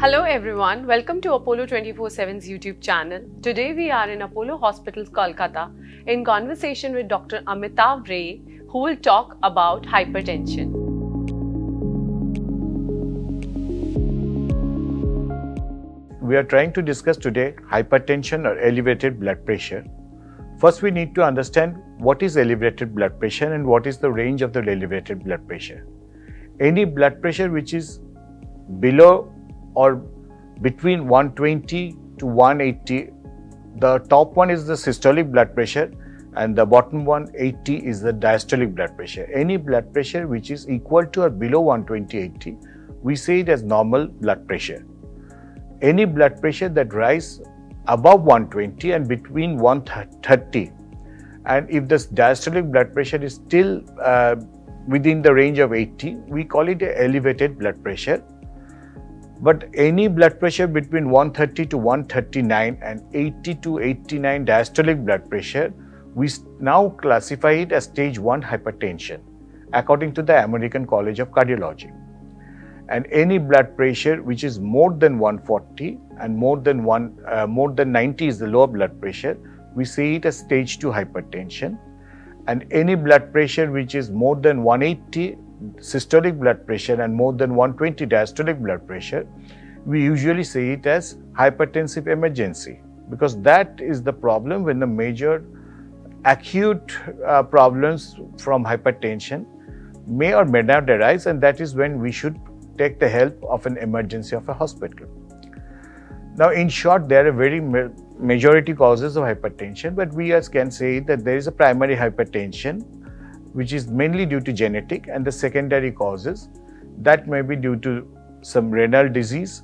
Hello everyone, welcome to Apollo 24/7's YouTube channel. Today we are in Apollo Hospitals, Kolkata in conversation with Dr. Amitava, who will talk about hypertension. We are trying to discuss today hypertension or elevated blood pressure. First, we need to understand what is elevated blood pressure and what is the range of the elevated blood pressure. Any blood pressure which is below or between 120 to 180, the top one is the systolic blood pressure and the bottom one 80 is the diastolic blood pressure. Any blood pressure which is equal to or below 120/80, we say it as normal blood pressure. Any blood pressure that rises above 120 and between 130, and if the diastolic blood pressure is still within the range of 80, we call it an elevated blood pressure. But any blood pressure between 130 to 139 and 80 to 89 diastolic blood pressure, we now classify it as stage 1 hypertension according to the American College of Cardiology. And any blood pressure which is more than 140 and more than 90 is the lower blood pressure, we say it as stage 2 hypertension. And any blood pressure which is more than 180 systolic blood pressure and more than 120 diastolic blood pressure, we usually say it as hypertensive emergency, because that is the problem when the major acute problems from hypertension may or may not arise, and that is when we should take the help of an emergency of a hospital. Now, in short, there are very majority causes of hypertension, but we can say that there is a primary hypertension which is mainly due to genetic, and the secondary causes that may be due to some renal disease,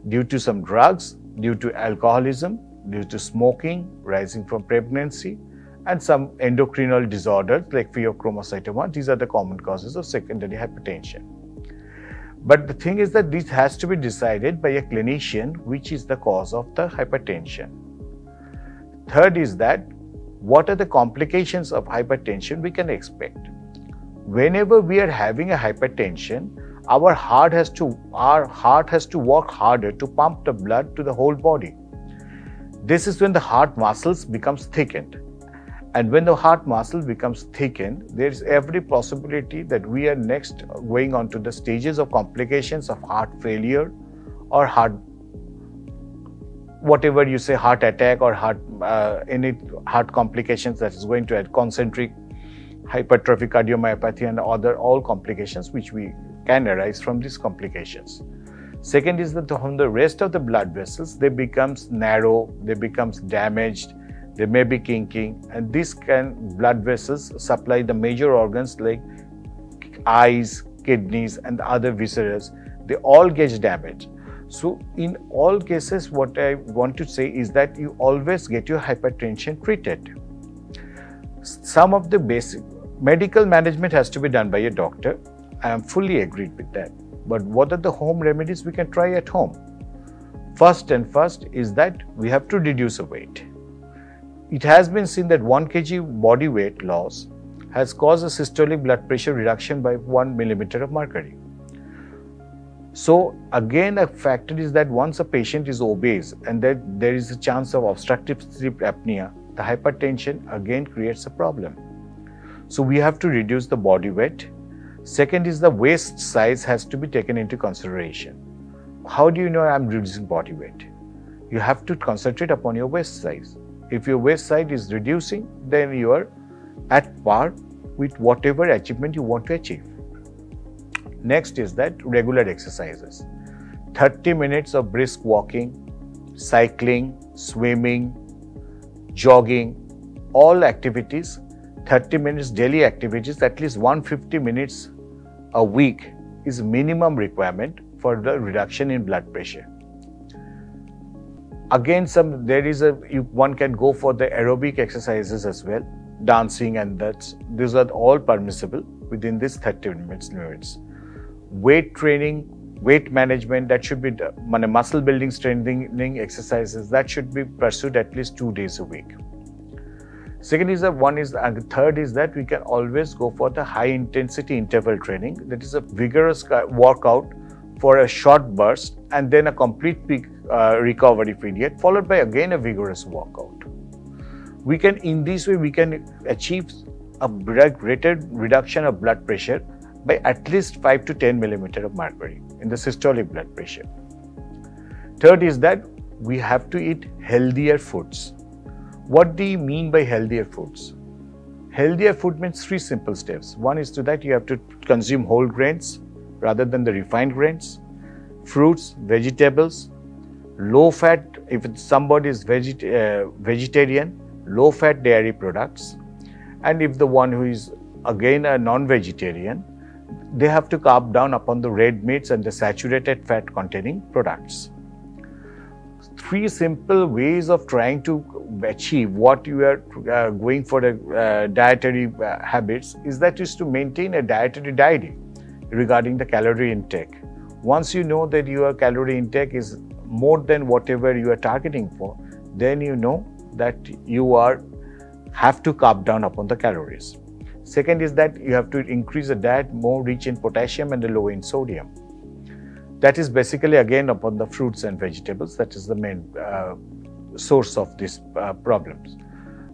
due to some drugs, due to alcoholism, due to smoking, rising from pregnancy, and some endocrinal disorders like pheochromocytoma. These are the common causes of secondary hypertension. But the thing is that this has to be decided by a clinician which is the cause of the hypertension. Third is that what are the complications of hypertension we can expect. Whenever we are having a hypertension, our heart has to work harder to pump the blood to the whole body. This is when the heart muscles becomes thickened. And when the heart muscle becomes thickened, there is every possibility that we are next going on to the stages of complications of heart failure or whatever you say, heart attack or any heart complications that is going to add concentric hypertrophic cardiomyopathy and all complications which we can arise from these complications. Second is that from the rest of the blood vessels, they becomes narrow, they becomes damaged, they may be kinking, and these blood vessels supply the major organs like eyes, kidneys, and the other viscera. They all get damaged. So in all cases, what I want to say is that you always get your hypertension treated. Some of the basic medical management has to be done by a doctor. I am fully agreed with that. But what are the home remedies we can try at home? First is that we have to reduce the weight. It has been seen that 1 kg body weight loss has caused a systolic blood pressure reduction by 1 millimetre of mercury. So again, a factor is that once a patient is obese and that there is a chance of obstructive sleep apnea, the hypertension again creates a problem. So we have to reduce the body weight. Second is the waist size has to be taken into consideration. How do you know I'm reducing body weight? You have to concentrate upon your waist size. If your waist size is reducing, then you are at par with whatever achievement you want to achieve. Next is that regular exercises. 30 minutes of brisk walking, cycling, swimming, jogging, all activities, 30 minutes daily activities, at least 150 minutes a week is minimum requirement for the reduction in blood pressure. Again, one can go for the aerobic exercises as well, dancing, and these are all permissible within this 30 minutes limits. Weight training, weight management, that should be muscle building, strengthening exercises that should be pursued at least 2 days a week. Third is that we can always go for the high intensity interval training. That is a vigorous workout for a short burst and then a complete peak recovery period, followed by again a vigorous workout. In this way, we can achieve a greater reduction of blood pressure by at least 5 to 10 millimeter of mercury in the systolic blood pressure. Third is that we have to eat healthier foods. What do you mean by healthier foods? Healthier food means 3 simple steps. One is that you have to consume whole grains rather than the refined grains, fruits, vegetables, low fat, if somebody is vegetarian, low fat dairy products, and if the one who is again a non-vegetarian, they have to cut down upon the red meats and the saturated fat containing products. 3 simple ways of trying to achieve what you are going for the dietary habits is to maintain a dietary diary regarding the calorie intake. Once you know that your calorie intake is more than whatever you are targeting for, then you know that you have to cut down upon the calories. Second is that you have to increase a diet more rich in potassium and low in sodium. That is basically again upon the fruits and vegetables. That is the main source of these problems.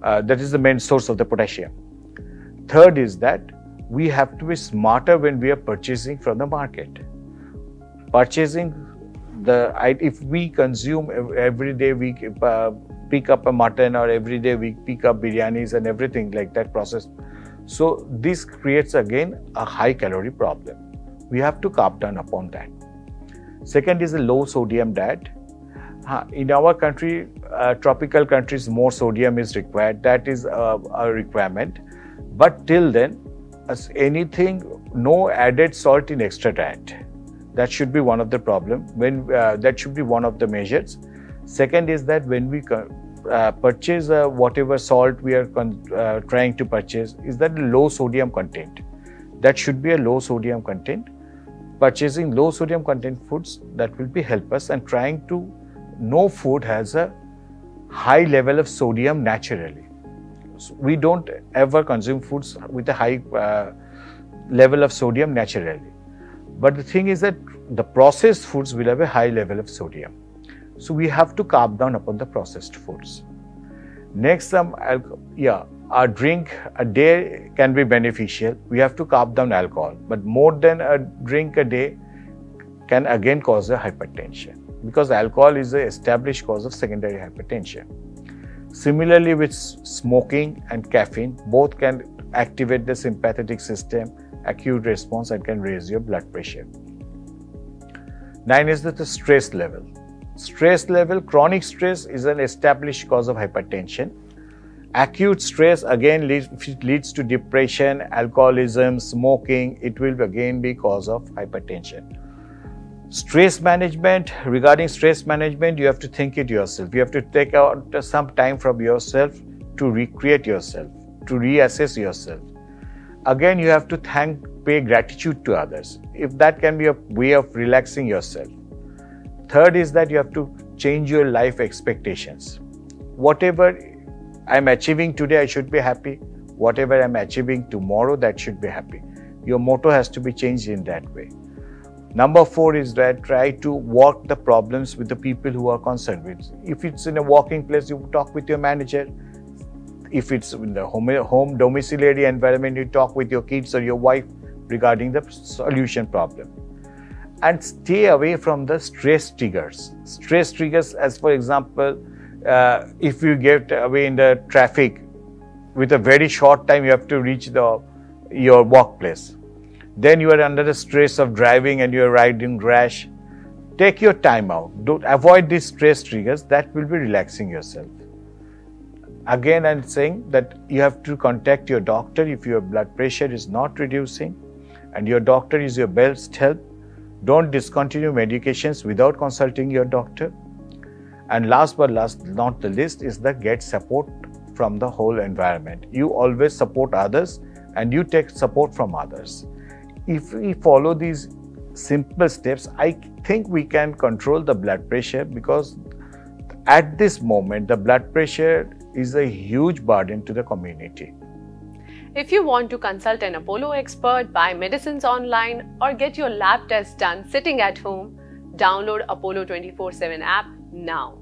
That is the main source of the potassium. Third is that we have to be smarter when we are purchasing from the market. If we consume every day, we pick up a mutton, or every day we pick up biryanis and everything like that processed. So this creates again a high calorie problem. We have to cut down upon that. Second is a low sodium diet. In our country, tropical countries, more sodium is required. That is a requirement. But till then, as anything, no added salt in extra diet. That should be one of the problem. That should be one of the measures. Second is that when we purchase whatever salt we are trying to purchase, is that low sodium content. That should be a low sodium content. Purchasing low sodium content foods, that will be help us, and trying to no food has a high level of sodium naturally. So we don't ever consume foods with a high level of sodium naturally. But the thing is that the processed foods will have a high level of sodium. So we have to cut down upon the processed foods. Next, a drink a day can be beneficial. We have to cut down alcohol, but more than a drink a day can again cause a hypertension, because alcohol is an established cause of secondary hypertension. Similarly, with smoking and caffeine, both can activate the sympathetic system, acute response, and can raise your blood pressure. 9 is the stress level. Stress level, chronic stress is an established cause of hypertension. Acute stress again leads to depression, alcoholism, smoking. It will again be cause of hypertension. Stress management, regarding stress management, you have to think it yourself. You have to take out some time from yourself to recreate yourself, to reassess yourself. Again, you have to pay gratitude to others, if that can be a way of relaxing yourself. Third is that you have to change your life expectations. Whatever I'm achieving today, I should be happy. Whatever I'm achieving tomorrow, that should be happy. Your motto has to be changed in that way. Number 4 is that try to work the problems with the people who are concerned with. If it's in a working place, you talk with your manager. If it's in the home domiciliary environment, you talk with your kids or your wife regarding the solution problem. And stay away from the stress triggers. Stress triggers, as for example, if you get away in the traffic, with a very short time you have to reach your workplace. Then you are under the stress of driving and you are riding rash. Take your time out. Don't avoid these stress triggers. That will be relaxing yourself. Again, I'm saying that you have to contact your doctor if your blood pressure is not reducing and your doctor is your best help. Don't discontinue medications without consulting your doctor. And last but not the least is that get support from the whole environment. You always support others and you take support from others. If we follow these simple steps, I think we can control the blood pressure, because at this moment the blood pressure is a huge burden to the community. If you want to consult an Apollo expert, buy medicines online, or get your lab test done sitting at home, download Apollo 24/7 app now.